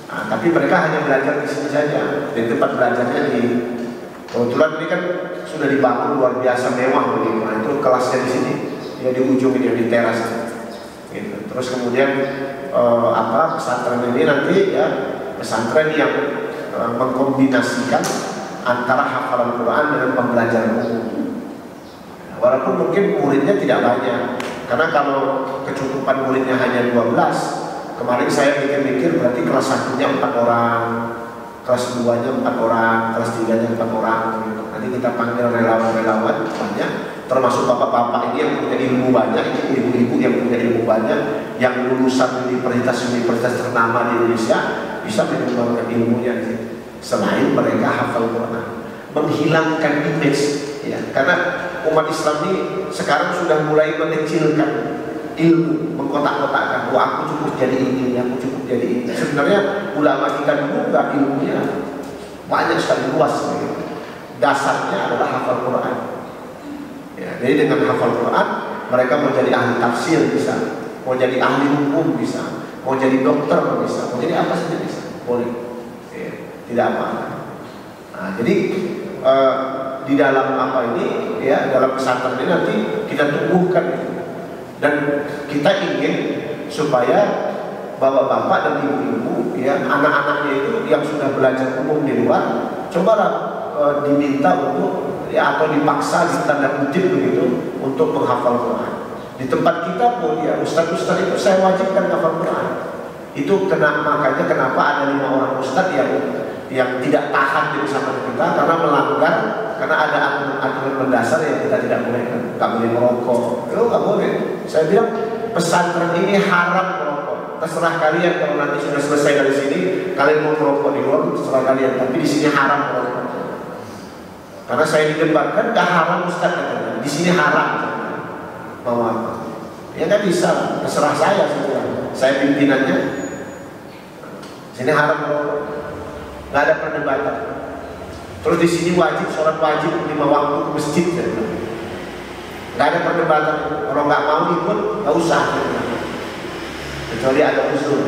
Nah, tapi mereka hanya belajar di sini saja, di tempat belajarnya di kebetulan ini kan sudah dibangun luar biasa mewah begitu. Nah, itu kelasnya di sini, ya, di ujung ini di teras gitu. Terus kemudian pesantren ini nanti, ya, pesantren yang mengkombinasikan antara hafalan Quran dengan pembelajaran umum. Walaupun mungkin muridnya tidak banyak, karena kalau kecukupan muridnya hanya 12, kemarin saya mikir-mikir berarti kelas 1-nya 4 orang, kelas 2-nya 4 orang, kelas 3-nya 4 orang gitu. Nanti kita panggil relawan-relawan banyak, termasuk bapak-bapak ini yang punya ilmu banyak, ibu-ibu yang punya ilmu banyak, yang lulusan universitas ternama di Indonesia, bisa menyumbangkan ilmunya gitu. Selain mereka hafal Quran, menghilangkan image, ya, karena umat Islam ini sekarang sudah mulai mengecilkan ilmu, mengkotak-kotakkan. Wah, aku cukup jadi ini, aku cukup jadi ini. Sebenarnya ulama kita dulu nggak ilmunya banyak sekali, luas gitu. Dasarnya adalah hafal Quran, ya. Jadi dengan hafal Quran mereka mau jadi ahli tafsir bisa, mau jadi ahli hukum bisa, mau jadi dokter bisa, mau jadi apa saja bisa, boleh, ya, tidak apa. Nah, jadi di dalam ini, ya, dalam pesantren ini nanti kita tumbuhkan itu. Dan kita ingin supaya bapak-bapak dan ibu-ibu, ya, anak-anaknya itu yang sudah belajar umum di luar, cobalah diminta untuk atau dipaksa di tanda kutip begitu untuk menghafal Quran. Di tempat kita pun ya ustaz-ustaz itu saya wajibkan hafal Quran. Itu makanya kenapa ada 5 orang ustaz yang tidak tahan bersama kita karena melanggar, karena ada aturan mendasar yang kita tidak boleh, nggak boleh merokok. Itu nggak boleh. Saya bilang pesantren ini haram merokok. Terserah kalian kalau nanti sudah selesai dari sini, kalian mau merokok di luar terserah kalian. Tapi di sini haram merokok. Karena saya didebatkan nggak haram ustaz katanya. Di sini haram. Mau apa? Ya nggak bisa. Terserah saya sebenarnya. Saya pimpinannya. Sini haram merokok. Nggak ada perdebatan. Terus di sini wajib sholat wajib 5 waktu ke masjid. Nggak ada perdebatan. Kalau nggak mau ikut nggak usah. Kecuali ada usul.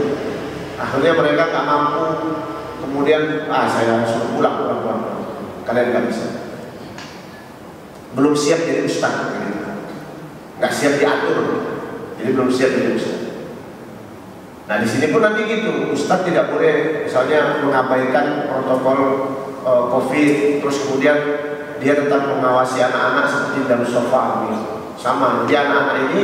Akhirnya mereka nggak mampu. Kemudian saya suruh pulang. Kalian nggak bisa. Belum siap jadi ustaz, nggak siap diatur, jadi belum siap jadi ustaz. Nah di sini pun nanti gitu, ustaz tidak boleh misalnya mengabaikan protokol COVID, terus kemudian dia tetap mengawasi anak-anak seperti dalam sofa gitu. Sama, jadi anak-anak ini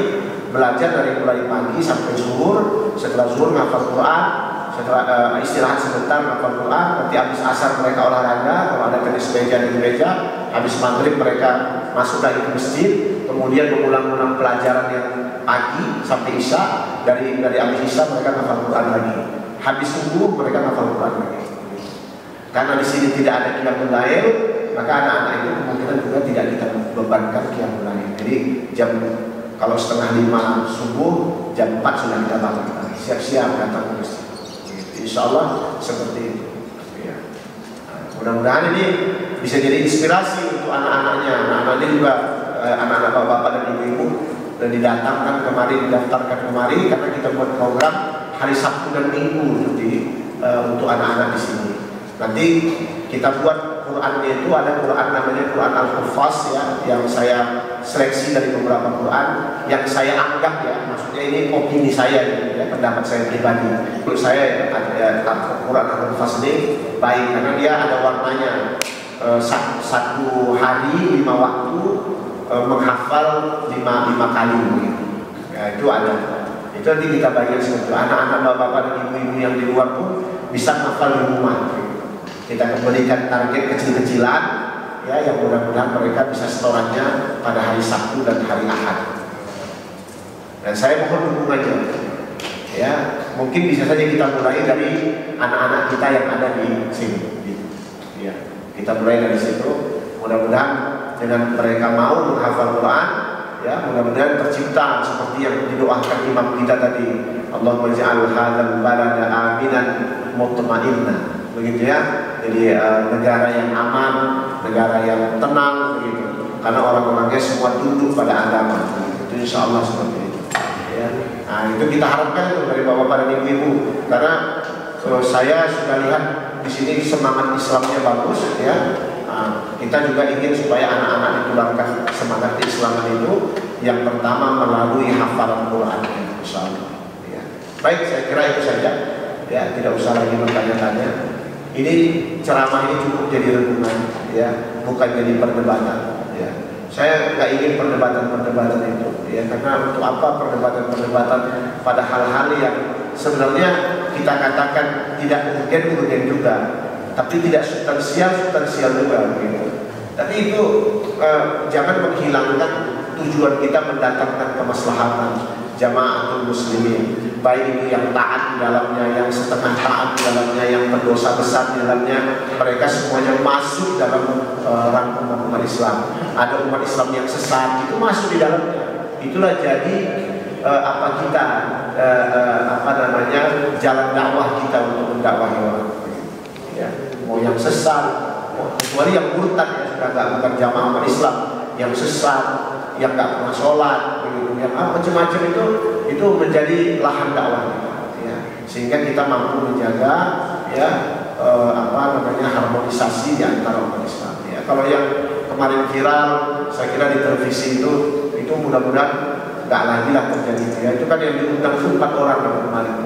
belajar dari mulai pagi sampai zuhur, setelah zuhur ngafal Quran, setelah istirahat sebentar ngafal Quran, nanti habis asar mereka olahraga, kalau ada tenis meja di meja, habis maghrib mereka masuk lagi ke masjid, kemudian mengulang-ulang pelajaran yang pagi sampai isya, dari habis isya mereka ngafal Quran lagi, habis subuh mereka ngafal Quran lagi. Karena di sini tidak ada qiyamul lail, maka anak-anak itu kemungkinan juga tidak kita bebankan qiyamul lail. Jadi kalau 4:30 subuh, jam 4 sudah kita bangun, siap-siap datang ke masjid. Insya Allah seperti itu. Ya. Mudah-mudahan ini bisa jadi inspirasi untuk anak-anaknya. Anak-anaknya juga anak-anak bapak-bapak dan ibu-ibu dan didatangkan kemari, didaftarkan kemari karena kita buat program hari Sabtu dan Minggu nanti untuk anak-anak di sini. Nanti kita buat Qurannya itu ada Quran namanya Quran Al-Hufaz ya, yang saya seleksi dari beberapa Quran yang saya anggap ya, maksudnya ini opini saya ya, pendapat saya pribadi. Menurut saya Quran Al-Hufaz ini baik karena dia ada warnanya. Satu hari 5 waktu menghafal 5 kali begitu. Ya, itu ada. Itu nanti kita bagikan seperti anak-anak bapak-bapak dan ibu-ibu yang di luar pun bisa menghafal di rumah. Kita berikan target kecil-kecilan ya, yang mudah-mudahan mereka bisa setorannya pada hari Sabtu dan hari Ahad. Dan saya mohon dukungannya. Ya, mungkin bisa saja kita mulai dari anak-anak kita yang ada di sini. Ya, kita mulai dari situ. Mudah-mudahan dengan mereka mau menghafal Quran, ya, mudah-mudahan tercipta seperti yang didoakan imam kita tadi. Allahumma ja'al hadzal balada aminan mutma'inna. Begitu ya. Jadi negara yang aman, negara yang tenang begitu. Karena orang-orangnya semua tunduk pada agama. Itu insya Allah seperti itu. Ya. Nah itu kita harapkan itu dari bapak-bapak dan ibu-ibu. Karena saya sudah lihat di sini semangat Islamnya bagus ya. Nah, kita juga ingin supaya anak-anak ditularkan semangat keislaman itu yang pertama melalui hafalan Quran insya Allah. Ya. Baik, saya kira itu saja. Ya, tidak usah lagi bertanya-tanya. Ini ceramah ini cukup jadi renungan, ya, bukan jadi perdebatan. Ya. Saya nggak ingin perdebatan itu, ya, karena untuk apa perdebatan pada hal-hal yang sebenarnya kita katakan tidak urgen juga, tapi tidak substansial juga, gitu. Tapi itu jangan menghilangkan tujuan kita mendatangkan kemaslahatan jamaatul muslimin. Baik itu yang taat di dalamnya, yang setengah taat di dalamnya, yang berdosa besar di dalamnya, mereka semuanya masuk dalam rangkuman umat Islam. Ada umat Islam yang sesat, itu masuk di dalamnya. Itulah jadi jalan dakwah kita untuk mendakwahi orang. Ya, mau yang sesat, kecuali yang murtad yang sudah bukan jamaah umat Islam, yang sesat, yang nggak pernah sholat, begitu, yang macam-macam itu menjadi lahan dakwah, ya, sehingga kita mampu menjaga ya harmonisasi di antara umat Islam. Ya, kalau yang kemarin viral, saya kira di televisi itu mudah-mudahan nggak lagi lah terjadi. Ya, itu kan yang diundang 4 orang kemarin,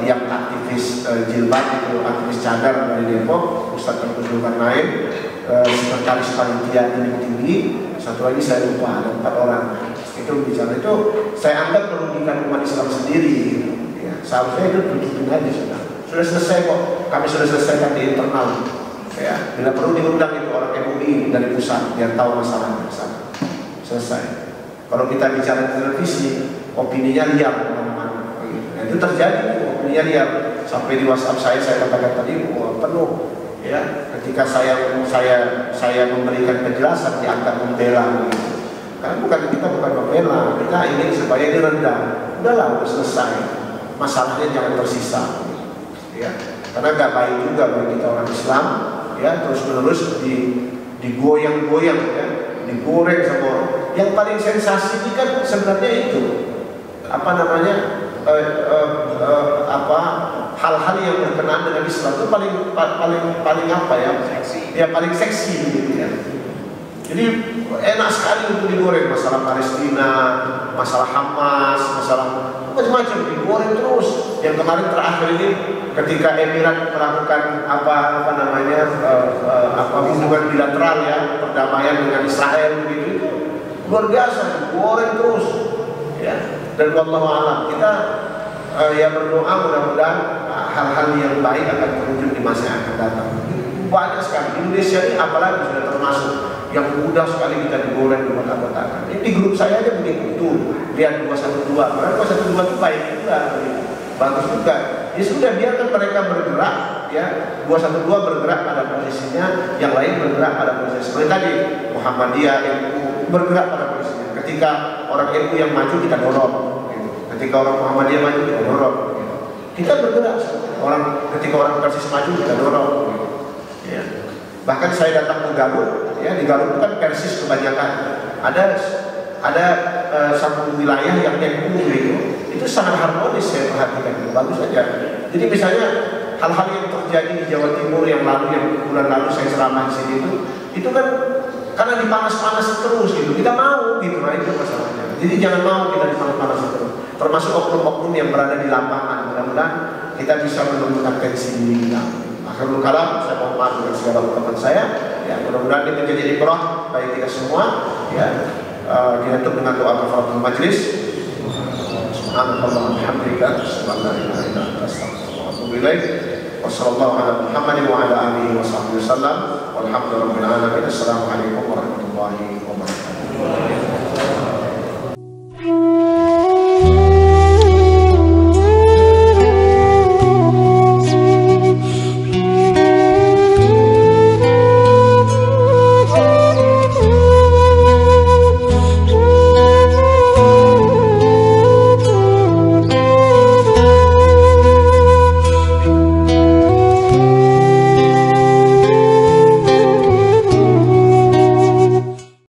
yang aktivis jilbab itu, aktivis cadar dari Depok, Ustadz Tengku Zulkarnain, sekretaris panitia tinggi, satu lagi saya lupa, ada 4 orang. Itu bicara itu saya anggap merugikan umat Islam sendiri. Ya, seharusnya itu tunjukin aja sudah selesai kok, kami sudah selesaikan di internal. Ya, bila perlu diundang itu orang MUI dari pusat biar tahu masalahnya bersama. Selesai. Kalau kita bicara di televisi, opininya liar kemana-mana. Nah, itu terjadi, opininya liar. Sampai di WhatsApp saya katakan tadi, penuh. Ya, ketika saya memberikan penjelasan diangkat membela. Gitu. Karena kita bukan membela, kita ingin supaya dia rendah. Udahlah, udah selesai. Masalahnya jangan tersisa. Ya, karena nggak baik juga bagi kita orang Islam. Ya, terus menerus digoyang-goyang, ya, digoreng sama orang. Yang paling sensasi ini kan sebenarnya itu apa namanya hal-hal yang berkenaan dengan Islam itu paling apa ya? Ya paling seksi gitu ya. Jadi enak sekali untuk digoreng masalah Palestina, masalah Hamas, masalah macam-macam digoreng terus. Yang kemarin terakhir ini ketika Emirat melakukan hubungan bilateral ya, perdamaian dengan Israel begitu, luar biasa digoreng terus. Ya. Dan wallahu a'lam kita ya berdoa mudah-mudahan hal-hal yang baik akan terwujud di masa yang akan datang. Banyak sekali Indonesia ini apalagi sudah termasuk yang mudah sekali kita digoreng dengan anggota. Ini di grup saya aja begitu tuh, lihat 212, karena 212 itu baik juga, bagus juga. Ya sudah biarkan mereka bergerak, ya 212 bergerak pada posisinya, yang lain bergerak pada posisi. Seperti tadi Muhammadiyah, NU bergerak pada posisinya. Ketika orang NU yang maju kita dorong, gitu. Ketika orang Muhammadiyah maju kita dorong. Gitu. Kita bergerak. Ketika orang Persis maju kita dorong. Gitu. Ya. Bahkan saya datang ke Garut, ya di Garut kan Persis kebanyakan. Ada satu wilayah yang NU gitu. Itu sangat harmonis saya perhatikan, bagus saja. Jadi misalnya hal-hal yang terjadi di Jawa Timur yang bulan lalu saya ceramah di sini itu kan karena dipanas-panas terus gitu. Kita mau gitu, nah itu masalahnya. Jadi jangan mau kita dipanas-panas terus. Termasuk oknum-oknum yang berada di lapangan. Mudah-mudahan kita bisa menemukan tensi diri kita. Akhirul kalam, saya mohon maaf dengan segala ungkapan saya. Ya, mudah-mudahan ini menjadi ibrah bagi kita semua. Ya, kita tutup dengan doa kafaratul majlis. Subhanallah walhamdulillah, subhanallah, wassallallahu ala Muhammadin wa ala alihi wa sahbihi wasallam. Walhamdulillahirabbil alamin. Assalamualaikum warahmatullahi wabarakatuh.